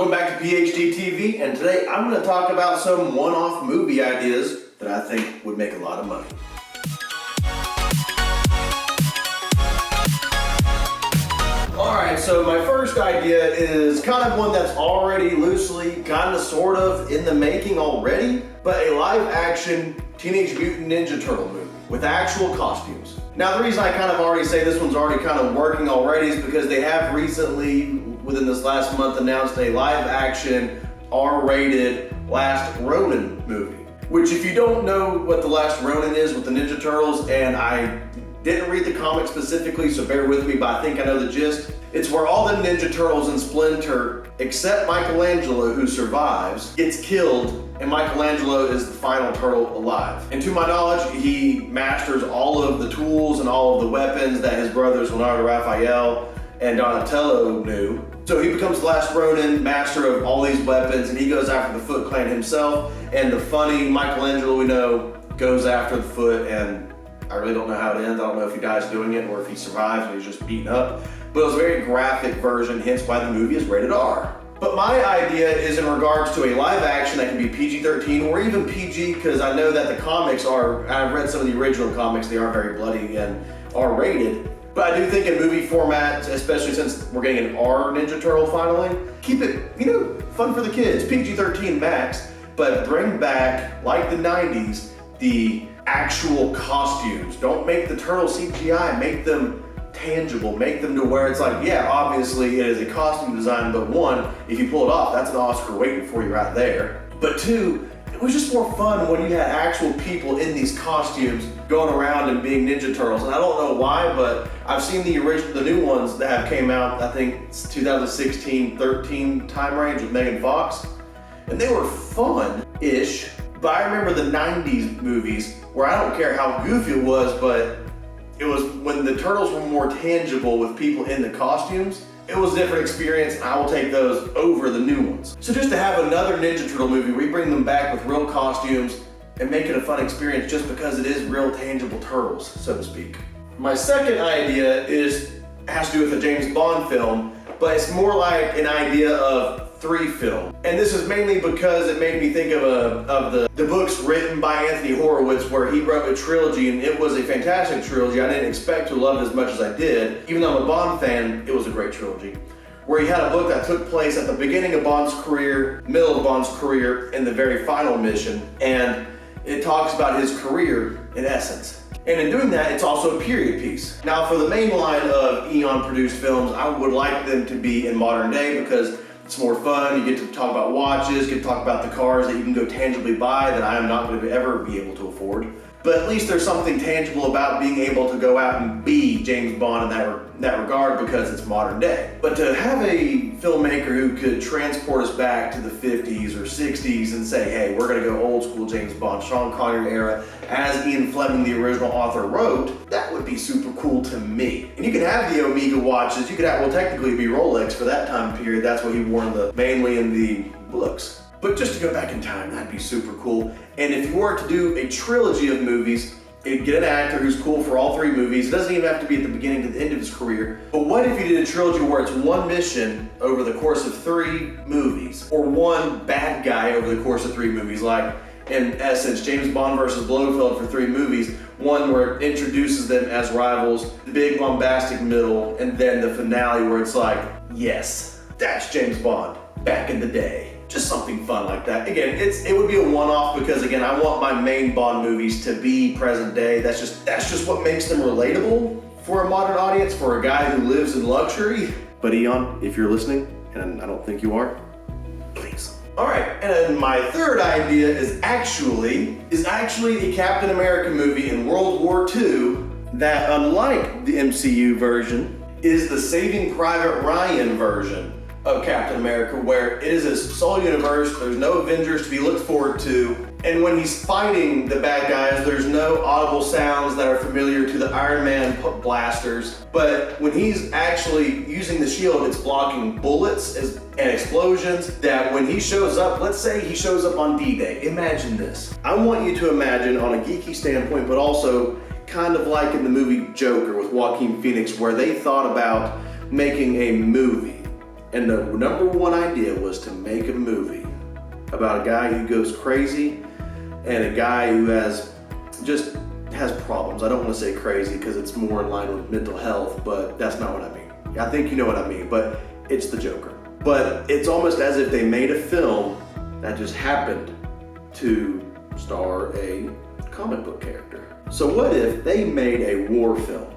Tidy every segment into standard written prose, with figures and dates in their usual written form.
Welcome back to PH.d TV, and today I'm going to talk about some one-off movie ideas that I think would make a lot of money. Alright, so my first idea is kind of one that's already loosely, kind of, sort of, in the making already, but a live-action Teenage Mutant Ninja Turtle movie with actual costumes. Now, the reason I kind of already say this one's already kind of working already is because they have recently, within this last month, announced a live-action R-rated Last Ronin movie. Which, if you don't know what the Last Ronin is with the Ninja Turtles, and I didn't read the comic specifically, so bear with me, but I think I know the gist. It's where all the Ninja Turtles and Splinter, except Michelangelo, who survives, gets killed, and Michelangelo is the final turtle alive. And to my knowledge, he masters all of the tools and all of the weapons that his brothers Leonardo, Raphael, and Donatello knew. So he becomes the Last Ronin, master of all these weapons, and he goes after the Foot Clan himself. And the funny Michelangelo we know goes after the Foot, and I really don't know how it ends. I don't know if he dies doing it or if he survives and he's just beaten up. But it was a very graphic version, hence why the movie is rated R. But my idea is in regards to a live action that can be PG-13 or even PG, because I know that the comics are, I've read some of the original comics, they are very bloody and R-rated. But I do think in movie format, especially since we're getting an R Ninja Turtle finally, keep it, fun for the kids, PG-13 max, but bring back, like the 90s, the actual costumes. Don't make the turtle CGI, make them tangible, make them to where it's like, yeah, obviously it is a costume design, but one, if you pull it off, that's an Oscar waiting for you right there. But two, it was just more fun when you had actual people in these costumes going around and being Ninja Turtles. And I don't know why, but I've seen the new ones that have came out, I think it's 2016-13 time range with Megan Fox. And they were fun-ish, but I remember the 90s movies where I don't care how goofy it was, but it was when the Turtles were more tangible with people in the costumes. It was a different experience, and I will take those over the new ones. So just to have another Ninja Turtle movie, we bring them back with real costumes and make it a fun experience just because it is real tangible turtles, so to speak. My second idea has to do with a James Bond film, but it's more like an idea of 3 film. And this is mainly because it made me think of the books written by Anthony Horowitz, where he wrote a trilogy, and it was a fantastic trilogy. I didn't expect to love it as much as I did. Even though I'm a Bond fan, it was a great trilogy. Where he had a book that took place at the beginning of Bond's career, middle of Bond's career, and the very final mission. And it talks about his career in essence. And in doing that, it's also a period piece. Now, for the main line of Eon-produced films, I would like them to be in modern day because it's more fun. You get to talk about watches, get to talk about the cars that you can go tangibly buy that I am not going to ever be able to afford. But at least there's something tangible about being able to go out and be James Bond in that regard because it's modern day. But to have a filmmaker who could transport us back to the 50s or 60s and say, hey, we're going to go old school James Bond, Sean Connery era, as Ian Fleming, the original author, wrote, that would be super cool to me. And you can have the Omega watches, you could have, well, technically be Rolex for that time period. That's what he wore mainly in the books. But just to go back in time, that'd be super cool. And if you were to do a trilogy of movies, you'd get an actor who's cool for all 3 movies. It doesn't even have to be at the beginning to the end of his career. But what if you did a trilogy where it's one mission over the course of 3 movies, or one bad guy over the course of 3 movies, like in essence, James Bond versus Blofeld for 3 movies, one where it introduces them as rivals, the big bombastic middle, and then the finale where it's like, yes, that's James Bond back in the day. Just something fun like that. Again, it would be a one-off because, again, I want my main Bond movies to be present day. That's just what makes them relatable for a modern audience, for a guy who lives in luxury. But Eon, if you're listening, and I don't think you are, please. All right, and my third idea is actually a Captain America movie in World War II that, unlike the MCU version, is the Saving Private Ryan version of Captain America, where it is a sole universe, there's no Avengers to be looked forward to, and when he's fighting the bad guys, there's no audible sounds that are familiar to the Iron Man blasters, but when he's actually using the shield, it's blocking bullets and explosions, that when he shows up, let's say he shows up on D-Day, imagine this. I want you to imagine on a geeky standpoint, but also kind of like in the movie Joker with Joaquin Phoenix, where they thought about making a movie And the number one idea was to make a movie about a guy who goes crazy and a guy who has problems. I don't want to say crazy because it's more in line with mental health, but that's not what I mean. I think you know what I mean, but it's the Joker. But it's almost as if they made a film that just happened to star a comic book character. So what if they made a war film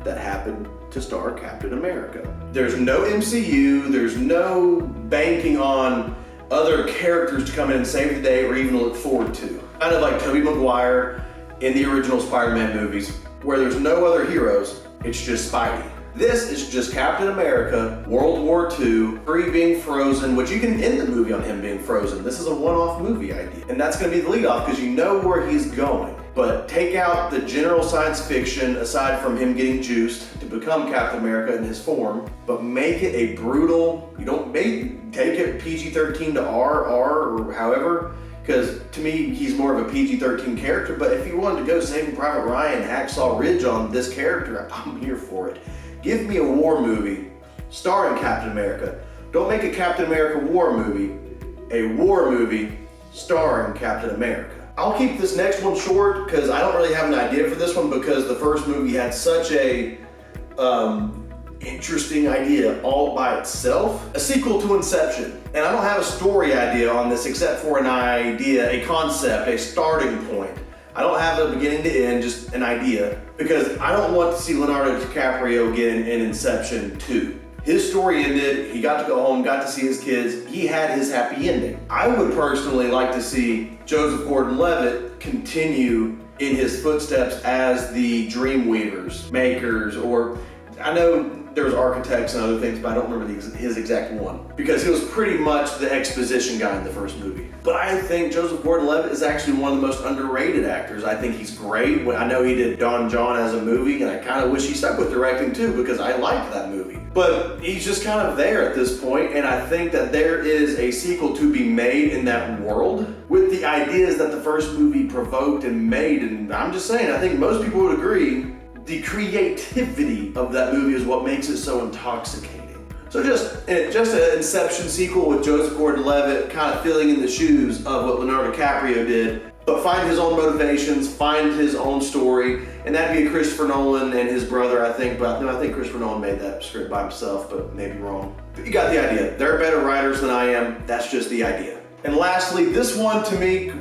that happened to star Captain America? There's no MCU, there's no banking on other characters to come in and save the day or even look forward to. Kind of like Tobey Maguire in the original Spider-Man movies, where there's no other heroes, it's just Spidey. This is just Captain America, World War II, Kree being frozen, which you can end the movie on him being frozen. This is a one-off movie idea. And that's gonna be the lead-off because you know where he's going. But take out the general science fiction aside from him getting juiced to become Captain America in his form, but make it a brutal, take it PG-13 to R or however, because to me, he's more of a PG-13 character, but if you wanted to go Saving Private Ryan, Hacksaw Ridge on this character, I'm here for it. Give me a war movie starring Captain America. Don't make a Captain America war movie, a war movie starring Captain America. I'll keep this next one short because I don't really have an idea for this one because the first movie had such a interesting idea all by itself. A sequel to Inception. And I don't have a story idea on this except for an idea, a concept, a starting point. I don't have a beginning to end, just an idea, because I don't want to see Leonardo DiCaprio again in Inception 2. His story ended, he got to go home, got to see his kids, he had his happy ending. I would personally like to see Joseph Gordon-Levitt continue in his footsteps as the Dreamweavers, makers, or I know there's architects and other things, but I don't remember his exact one. Because he was pretty much the exposition guy in the first movie. But I think Joseph Gordon-Levitt is actually one of the most underrated actors. I think he's great. I know he did Don John as a movie, and I kind of wish he stuck with directing too, because I liked that movie. But he's just kind of there at this point, and I think that there is a sequel to be made in that world with the ideas that the first movie provoked and made. And I'm just saying, I think most people would agree the creativity of that movie is what makes it so intoxicating. So just an Inception sequel with Joseph Gordon-Levitt kind of filling in the shoes of what Leonardo DiCaprio did, but find his own motivations, find his own story, and that'd be a Christopher Nolan and his brother, I think. But no, I think Christopher Nolan made that script by himself, but maybe wrong. But you got the idea. They're better writers than I am. That's just the idea. And lastly, this one to me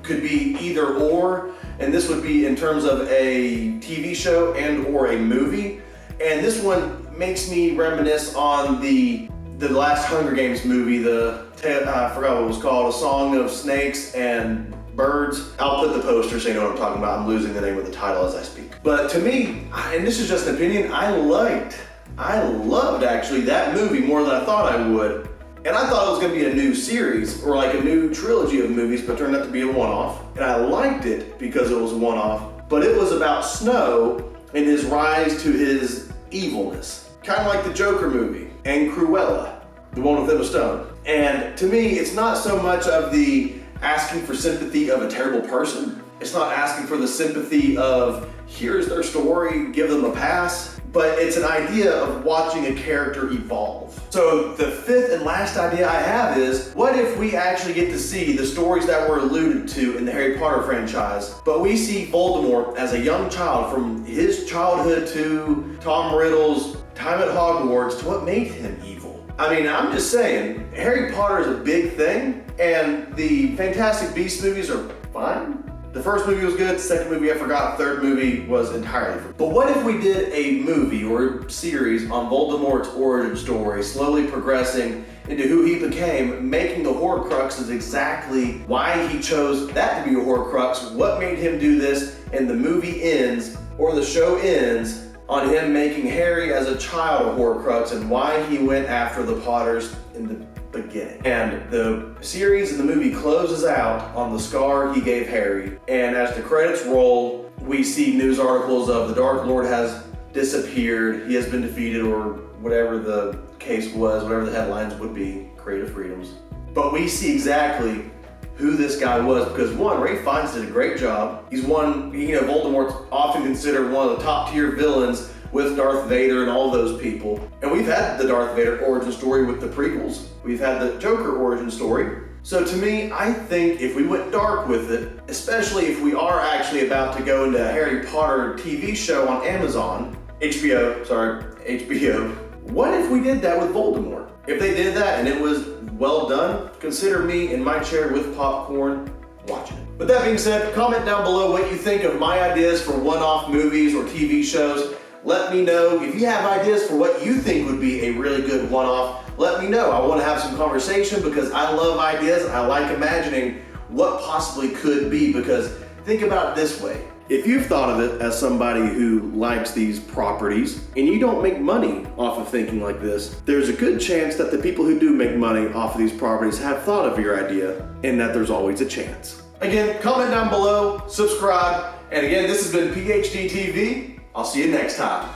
could be either or. And this would be in terms of a TV show and or a movie. And this one makes me reminisce on the last Hunger Games movie, I forgot what it was called, A Song of Snakes and Birds. I'll put the poster so you know what I'm talking about. I'm losing the name of the title as I speak. But to me, and this is just an opinion, I loved actually that movie more than I thought I would. And I thought it was going to be a new series or like a new trilogy of movies, but it turned out to be a one-off. And I liked it because it was a one-off, but it was about Snow and his rise to his evilness. Kind of like the Joker movie and Cruella, the one with Emma Stone. And to me, it's not so much of the asking for sympathy of a terrible person. It's not asking for the sympathy of here's their story, give them a pass. But it's an idea of watching a character evolve. So the fifth and last idea I have is, what if we actually get to see the stories that were alluded to in the Harry Potter franchise, but we see Voldemort as a young child from his childhood to Tom Riddle's time at Hogwarts to what made him evil. I mean, I'm just saying, Harry Potter is a big thing, and the Fantastic Beasts movies are fine. The first movie was good, the second movie I forgot, third movie was entirely forgotten. But what if we did a movie or series on Voldemort's origin story, slowly progressing into who he became, making the Horcruxes exactly why he chose that to be a Horcrux, what made him do this, and the movie ends, or the show ends, on him making Harry as a child a Horcrux and why he went after the Potters in the beginning. And the series and the movie closes out on the scar he gave Harry. And as the credits roll, we see news articles of the Dark Lord has disappeared, he has been defeated, or whatever the case was, whatever the headlines would be, creative freedoms. But we see exactly who this guy was, because one, Ralph Fiennes did a great job. He's Voldemort's often considered one of the top tier villains with Darth Vader and all those people. And we've had the Darth Vader origin story with the prequels. We've had the Joker origin story. So to me, I think if we went dark with it, especially if we are actually about to go into a Harry Potter TV show on Amazon, HBO, what if we did that with Voldemort? If they did that and it was well done, consider me in my chair with popcorn watching it. With that being said, comment down below what you think of my ideas for one-off movies or TV shows. Let me know if you have ideas for what you think would be a really good one-off. Let me know. I want to have some conversation because I love ideas. I like imagining what possibly could be, because think about it this way. If you've thought of it as somebody who likes these properties and you don't make money off of thinking like this, there's a good chance that the people who do make money off of these properties have thought of your idea, and that there's always a chance. Again, comment down below, subscribe, and again, this has been PH.d TV. I'll see you next time.